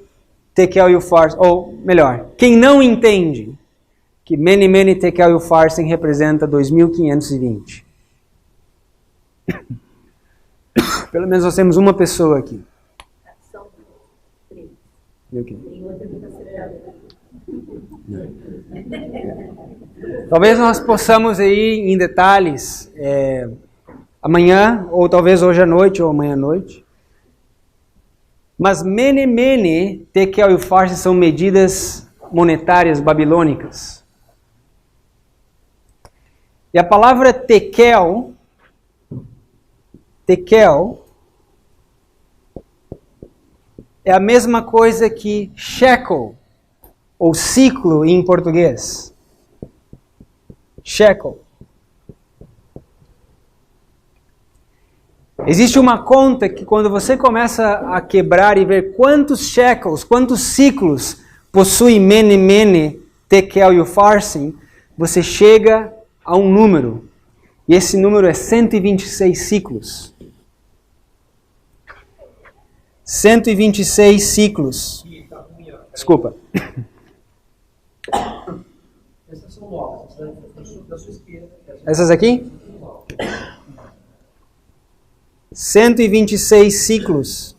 tekel e upharsin. Ou melhor, quem não entende que mene, mene, tekel e upharsin representa 2520. Pelo menos nós temos uma pessoa aqui. São três. Okay. Tem outra que está acelerada. Talvez nós possamos ir em detalhes amanhã, ou talvez hoje à noite, ou amanhã à noite. Mas mene, mene, tekel e upharsin são medidas monetárias babilônicas. E a palavra tekel é a mesma coisa que shekel, ou ciclo em português. Shekel. Existe uma conta que quando você começa a quebrar e ver quantos shekels, quantos ciclos possui mene, mene, tekel e upharsin, você chega a um número. E esse número é 126 ciclos. 126 ciclos. Desculpa. Essas são novas, da sua esquerda. Essas aqui? 126 ciclos.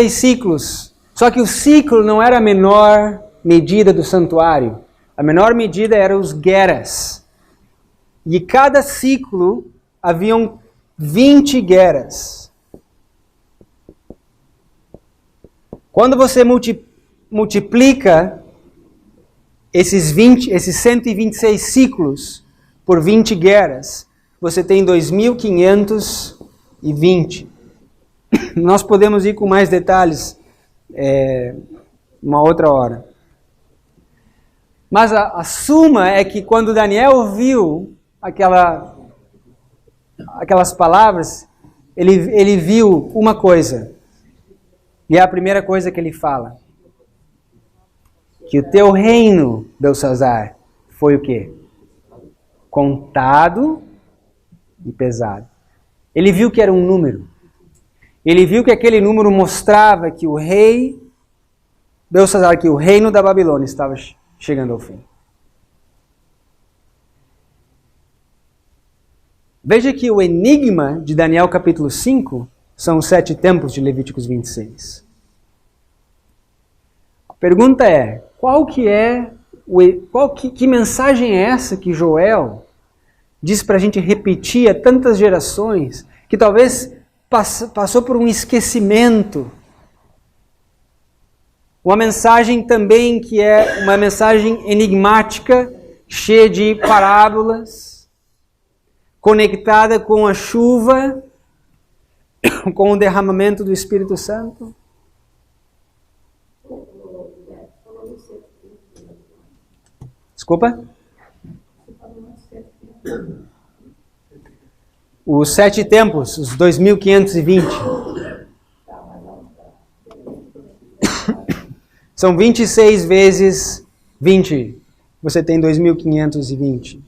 ciclos. Só que o ciclo não era a menor medida do santuário. A menor medida era os geras. E cada ciclo haviam 20 geras. Quando você multiplica esses 126 ciclos por 20 guerras, você tem 2520. Nós podemos ir com mais detalhes uma outra hora. Mas a suma é que quando Daniel ouviu aquelas palavras, ele viu uma coisa. E é a primeira coisa que ele fala. Que o teu reino, Belsazar, foi o quê? Contado e pesado. Ele viu que era um número. Ele viu que aquele número mostrava que o rei Belsazar, que o reino da Babilônia estava chegando ao fim. Veja que o enigma de Daniel capítulo 5 são os 7 tempos de Levíticos 26. A pergunta é, que mensagem é essa que Joel diz para a gente repetir a tantas gerações, que talvez passou por um esquecimento? Uma mensagem também que é uma mensagem enigmática, cheia de parábolas, conectada com a chuva, com o derramamento do Espírito Santo. Desculpa? Os 7 tempos, os 2520. São 26 vezes 20. Você tem 2520.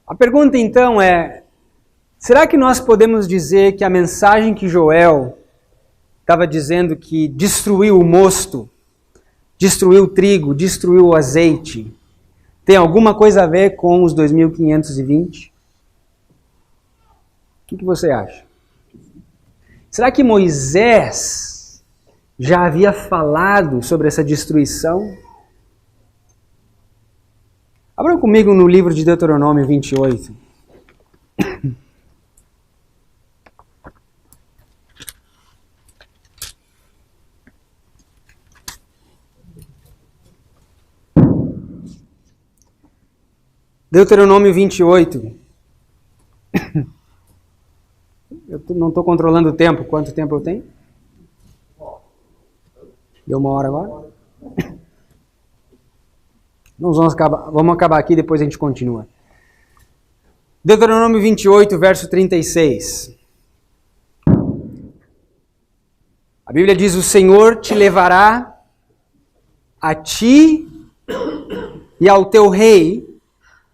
A pergunta então é, será que nós podemos dizer que a mensagem que Joel estava dizendo que destruiu o mosto, destruiu o trigo, destruiu o azeite, tem alguma coisa a ver com os 2520? O que você acha? Será que Moisés já havia falado sobre essa destruição? Abra comigo no livro de Deuteronômio 28. Deuteronômio 28. Eu não estou controlando o tempo. Quanto tempo eu tenho? Deu 1 hora agora? Vamos acabar aqui, depois a gente continua. Deuteronômio 28, verso 36. A Bíblia diz, o Senhor te levará a ti e ao teu rei,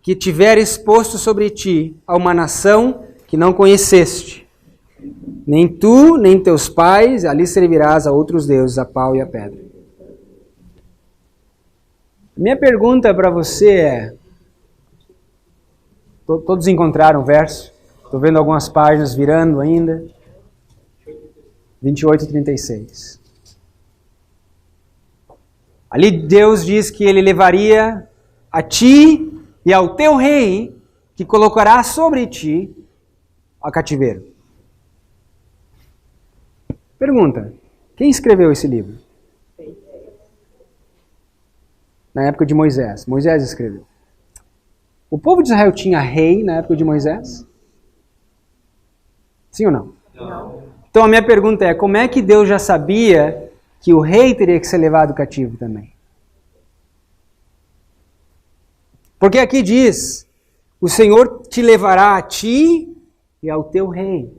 que tiver exposto sobre ti a uma nação que não conheceste. Nem tu, nem teus pais, ali servirás a outros deuses, a pau e a pedra. Minha pergunta para você é, todos encontraram o verso? Estou vendo algumas páginas virando ainda. 28 e 36. Ali Deus diz que Ele levaria a ti e ao teu rei, que colocará sobre ti a cativeiro. Pergunta, quem escreveu esse livro? Na época de Moisés. Moisés escreveu. O povo de Israel tinha rei na época de Moisés? Sim ou não? Não. Então a minha pergunta é, como é que Deus já sabia que o rei teria que ser levado cativo também? Porque aqui diz, o Senhor te levará a ti e ao teu rei.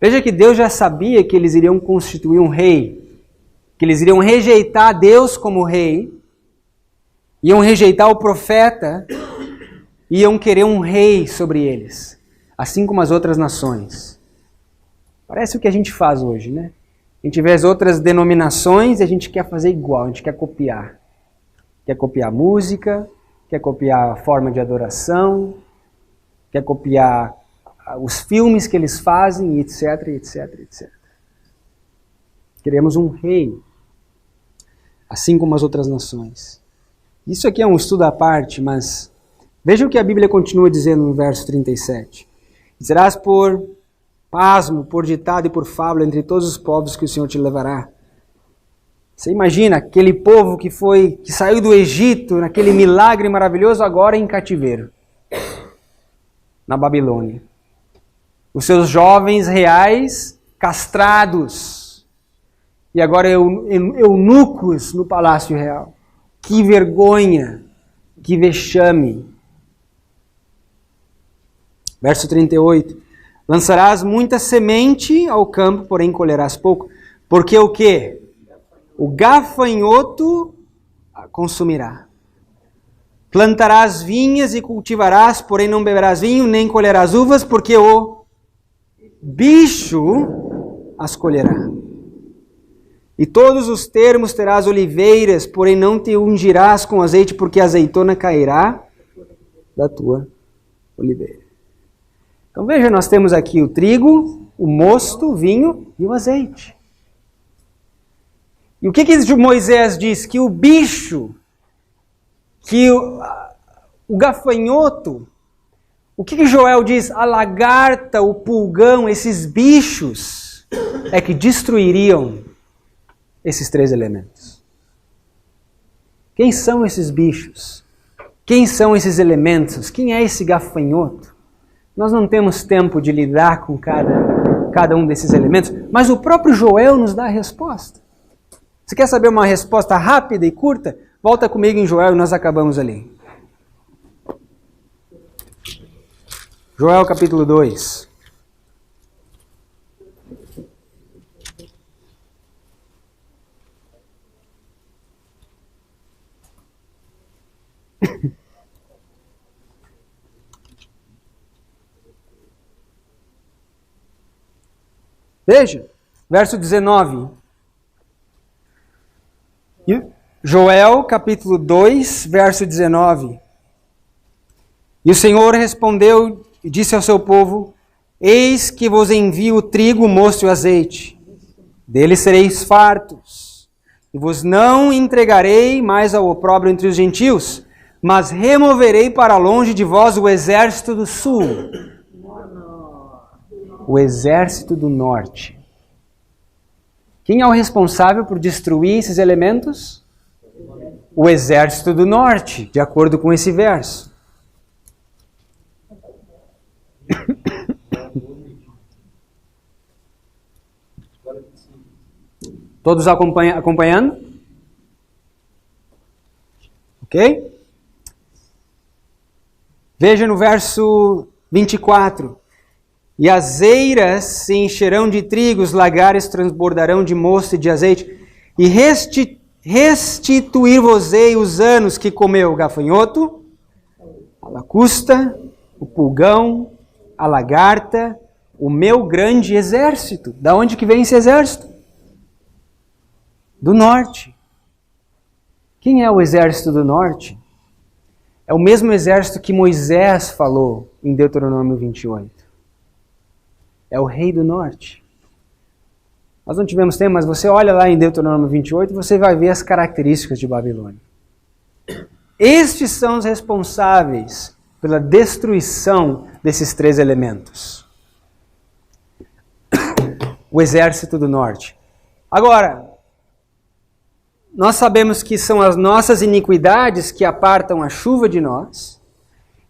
Veja que Deus já sabia que eles iriam constituir um rei, que eles iriam rejeitar Deus como rei, iam rejeitar o profeta, iam querer um rei sobre eles, assim como as outras nações. Parece o que a gente faz hoje, né? A gente vê as outras denominações e a gente quer fazer igual, a gente quer copiar. Quer copiar música, quer copiar a forma de adoração, quer copiar os filmes que eles fazem, etc, etc, etc. Queremos um rei, assim como as outras nações. Isso aqui é um estudo à parte, mas veja o que a Bíblia continua dizendo no verso 37. Serás por pasmo por ditado e por fábula entre todos os povos que o Senhor te levará. Você imagina aquele povo que saiu do Egito, naquele milagre maravilhoso, agora em cativeiro, na Babilônia. Os seus jovens reais castrados, e agora eunucos no palácio real. Que vergonha, que vexame. Verso 38. Lançarás muita semente ao campo, porém colherás pouco. Porque o quê? O gafanhoto a consumirá. Plantarás vinhas e cultivarás, porém não beberás vinho, nem colherás uvas, porque o bicho as colherá. E todos os termos terás oliveiras, porém não te ungirás com azeite, porque a azeitona cairá da tua oliveira. Então veja, nós temos aqui o trigo, o mosto, o vinho e o azeite. E o que Moisés diz? Que o bicho, que o gafanhoto, o que Joel diz? A lagarta, o pulgão, esses bichos é que destruiriam esses três elementos. Quem são esses bichos? Quem são esses elementos? Quem é esse gafanhoto? Nós não temos tempo de lidar com cada um desses elementos, mas o próprio Joel nos dá a resposta. Você quer saber uma resposta rápida e curta? Volta comigo em Joel e nós acabamos ali. Joel capítulo 2. Veja, verso 19. Joel, capítulo 2, verso 19. E o Senhor respondeu e disse ao seu povo: Eis que vos envio o trigo, o mosto e o azeite. Deles sereis fartos. E vos não entregarei mais ao opróbrio entre os gentios, mas removerei para longe de vós o exército do sul. O exército do norte. Quem é o responsável por destruir esses elementos? O exército do norte, de acordo com esse verso. Todos acompanhando? Ok? Veja no verso 24. E as eiras se encherão de trigo, os lagares transbordarão de mosto e de azeite, e restituir-vos-ei os anos que comeu o gafanhoto, a lacusta, o pulgão, a lagarta, o meu grande exército. Da onde que vem esse exército? Do norte. Quem é o exército do norte? É o mesmo exército que Moisés falou em Deuteronômio 28. É o rei do norte. Nós não tivemos tempo, mas você olha lá em Deuteronômio 28 e você vai ver as características de Babilônia. Estes são os responsáveis pela destruição desses três elementos. O exército do norte. Agora, nós sabemos que são as nossas iniquidades que apartam a chuva de nós.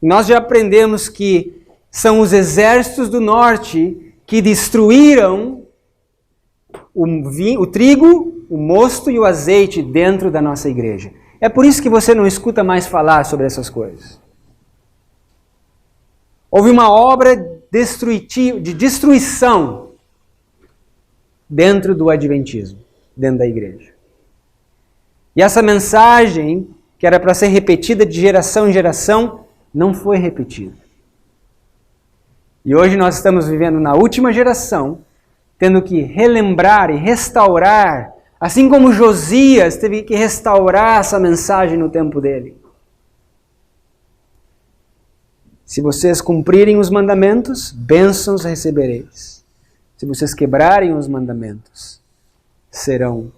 E nós já aprendemos que são os exércitos do norte que destruíram o trigo, o mosto e o azeite dentro da nossa igreja. É por isso que você não escuta mais falar sobre essas coisas. Houve uma obra de destruição dentro do adventismo, dentro da igreja. E essa mensagem, que era para ser repetida de geração em geração, não foi repetida. E hoje nós estamos vivendo na última geração, tendo que relembrar e restaurar, assim como Josias teve que restaurar essa mensagem no tempo dele. Se vocês cumprirem os mandamentos, bênçãos recebereis. Se vocês quebrarem os mandamentos, serão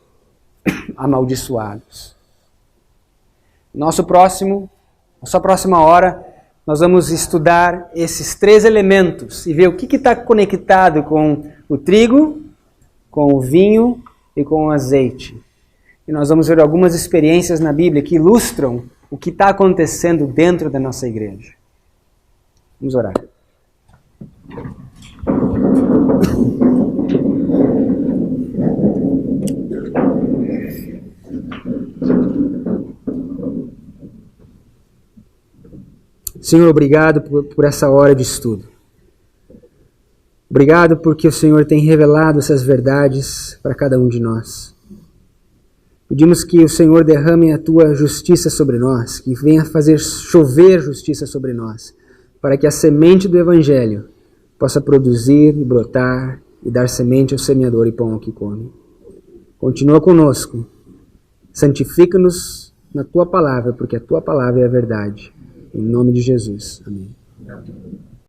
nossa próxima hora, nós vamos estudar esses 3 elementos e ver o que está conectado com o trigo, com o vinho e com o azeite. E nós vamos ver algumas experiências na Bíblia que ilustram o que está acontecendo dentro da nossa igreja. Vamos orar. Senhor, obrigado por essa hora de estudo. Obrigado porque o Senhor tem revelado essas verdades para cada um de nós. Pedimos que o Senhor derrame a Tua justiça sobre nós, que venha fazer chover justiça sobre nós, para que a semente do Evangelho possa produzir e brotar e dar semente ao semeador e pão ao que come. Continua conosco. Santifica-nos na Tua palavra, porque a Tua palavra é a verdade. Em nome de Jesus. Amém.